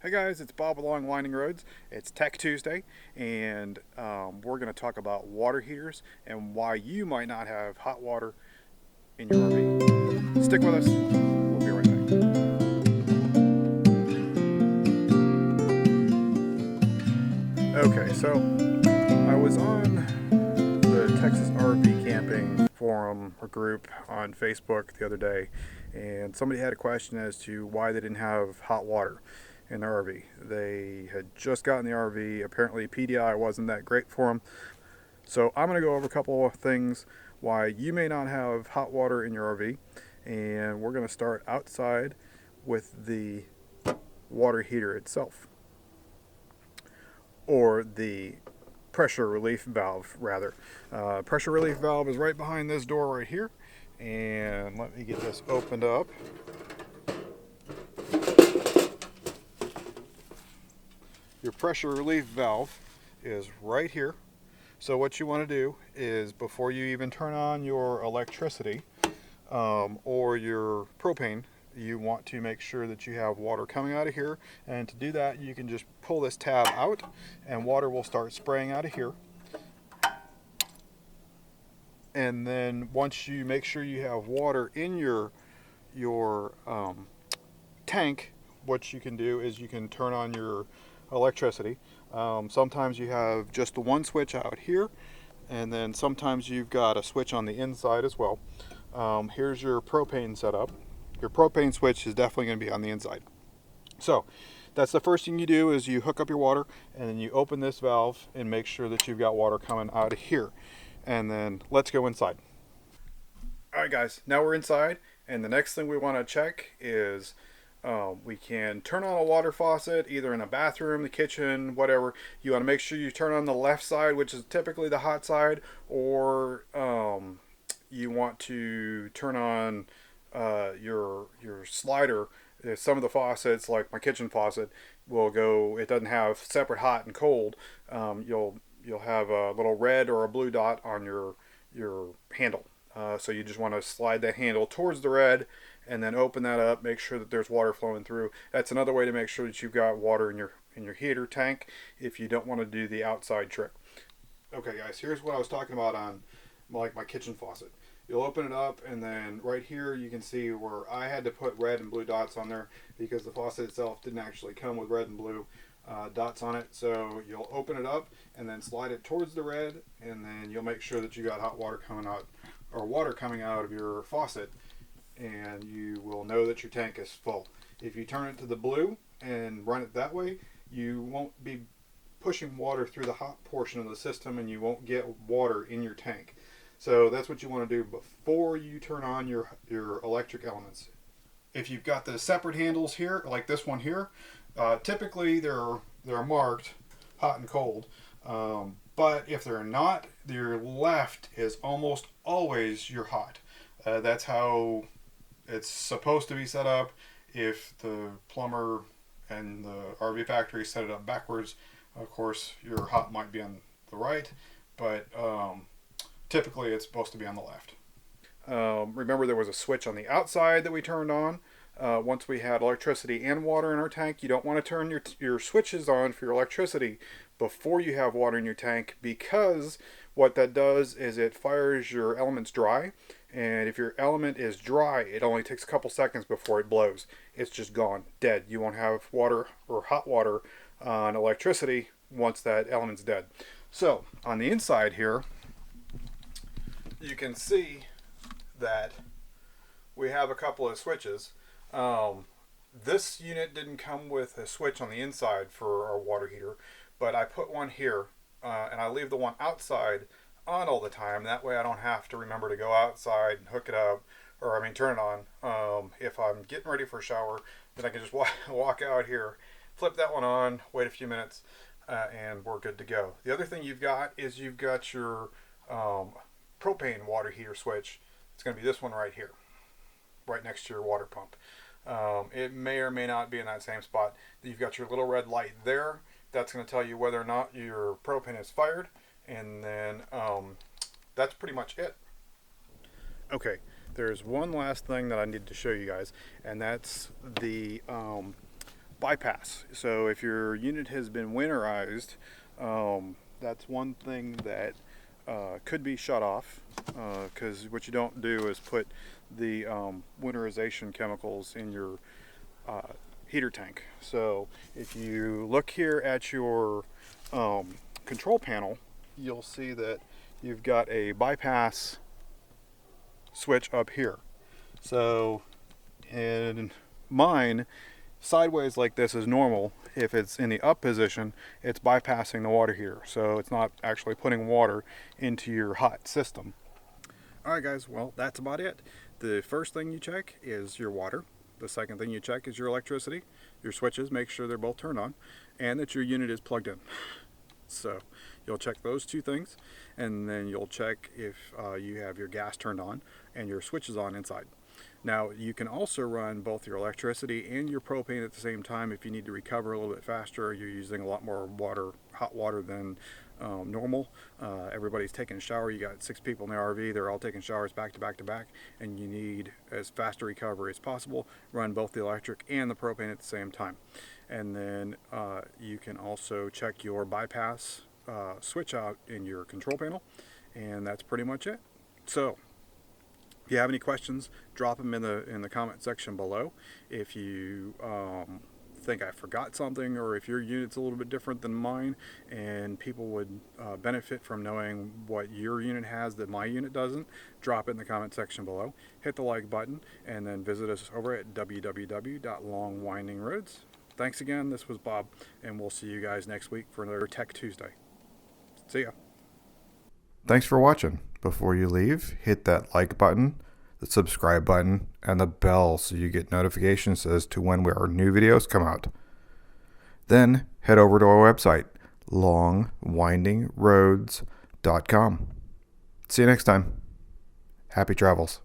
Hey guys, it's Bob along Winding Roads. It's Tech Tuesday, and we're going to talk about water heaters and why you might not have hot water in your RV. Stick with us. We'll be right back. Okay, so I was on the Texas RV camping forum or group on Facebook the other day, and somebody had a question as to why they didn't have hot water in their RV. They had just gotten the RV. Apparently, PDI wasn't that great for them. So I'm going to go over a couple of things why you may not have hot water in your RV, and we're going to start outside with the water heater itself, or the pressure relief valve, rather. Pressure relief valve is right behind this door right here, and let me get this opened up. Your pressure relief valve is right here. So what you want to do is, before you even turn on your electricity or your propane, you want to make sure that you have water coming out of here. And to do that, you can just pull this tab out and water will start spraying out of here. And then once you make sure you have water in your tank, what you can do is you can turn on your electricity. Sometimes you have just the one switch out here, and then sometimes you've got a switch on the inside as well. Here's your propane setup. Your propane switch is definitely going to be on the inside. So that's the first thing you do, is you hook up your water and then you open this valve and make sure that you've got water coming out of here. And then let's go inside. All right, guys, now we're inside, and the next thing we want to check is we can turn on a water faucet either in a bathroom, the kitchen, whatever. You want to make sure you turn on the left side, which is typically the hot side, or you want to turn on your slider. Some of the faucets, like my kitchen faucet, will go. It doesn't have separate hot and cold. You'll have a little red or a blue dot on your handle. So you just want to slide that handle towards the red and then open that up. Make sure that there's water flowing through. That's another way to make sure that you've got water in your heater tank if you don't want to do the outside trick. Okay, guys, here's what I was talking about on like my kitchen faucet. You'll open it up, and then right here you can see where I had to put red and blue dots on there because the faucet itself didn't actually come with red and blue dots on it. So you'll open it up and then slide it towards the red, and then you'll make sure that you got hot water coming out, or water coming out of your faucet, and you will know that your tank is full. If you turn it to the blue and run it that way, you won't be pushing water through the hot portion of the system, and you won't get water in your tank. So that's what you want to do before you turn on your electric elements. If you've got the separate handles here, like this one here, typically they're marked hot and cold. But if they're not, your left is almost always your hot. That's how it's supposed to be set up. If the plumber and the RV factory set it up backwards, of course your hot might be on the right, but typically it's supposed to be on the left. Remember, there was a switch on the outside that we turned on. Once we had electricity and water in our tank, you don't want to turn your switches on for your electricity before you have water in your tank, because what that does is it fires your elements dry. And if your element is dry, it only takes a couple seconds before it blows. It's just gone, dead. You won't have water or hot water on electricity once that element's dead. So on the inside here, you can see that we have a couple of switches. This unit didn't come with a switch on the inside for our water heater, but I put one here, and I leave the one outside on all the time. That way I don't have to remember to go outside and hook it up, or turn it on. If I'm getting ready for a shower, then I can just walk out here, flip that one on, wait a few minutes, and we're good to go. The other thing you've got is you've got your propane water heater switch. It's going to be this one right here, right next to your water pump. It may or may not be in that same spot. You've got your little red light there. That's going to tell you whether or not your propane is fired, and then that's pretty much it. Okay, there's one last thing that I need to show you guys, and that's the bypass. So if your unit has been winterized, that's one thing that could be shut off, because what you don't do is put the winterization chemicals in your heater tank. So if you look here at your control panel, you'll see that you've got a bypass switch up here. So in mine, sideways like this is normal. If it's in the up position, it's bypassing the water heater, so it's not actually putting water into your hot system. Alright guys, well that's about it. The first thing you check is your water. The second thing you check is your electricity. Your switches, make sure they're both turned on, and that your unit is plugged in. So you'll check those two things, and then you'll check if you have your gas turned on and your switches on inside. Now you can also run both your electricity and your propane at the same time if you need to recover a little bit faster. You're using a lot more water, hot water than normal. Everybody's taking a shower. You got 6 people in the RV. They're all taking showers back to back to back, and you need as fast a recovery as possible. Run both the electric and the propane at the same time. And then you can also check your bypass switch out in your control panel, and that's pretty much it. So if you have any questions, drop them in the comment section below. If you think I forgot something, or if your unit's a little bit different than mine and people would benefit from knowing what your unit has that my unit doesn't, drop it in the comment section below. Hit the like button, and then visit us over at www.longwindingroads. Thanks again. This was Bob, and we'll see you guys next week for another Tech Tuesday. See ya. Thanks for watching. Before you leave, hit that like button, the subscribe button, and the bell so you get notifications as to when our new videos come out. Then head over to our website, longwindingroads.com. See you next time. Happy travels.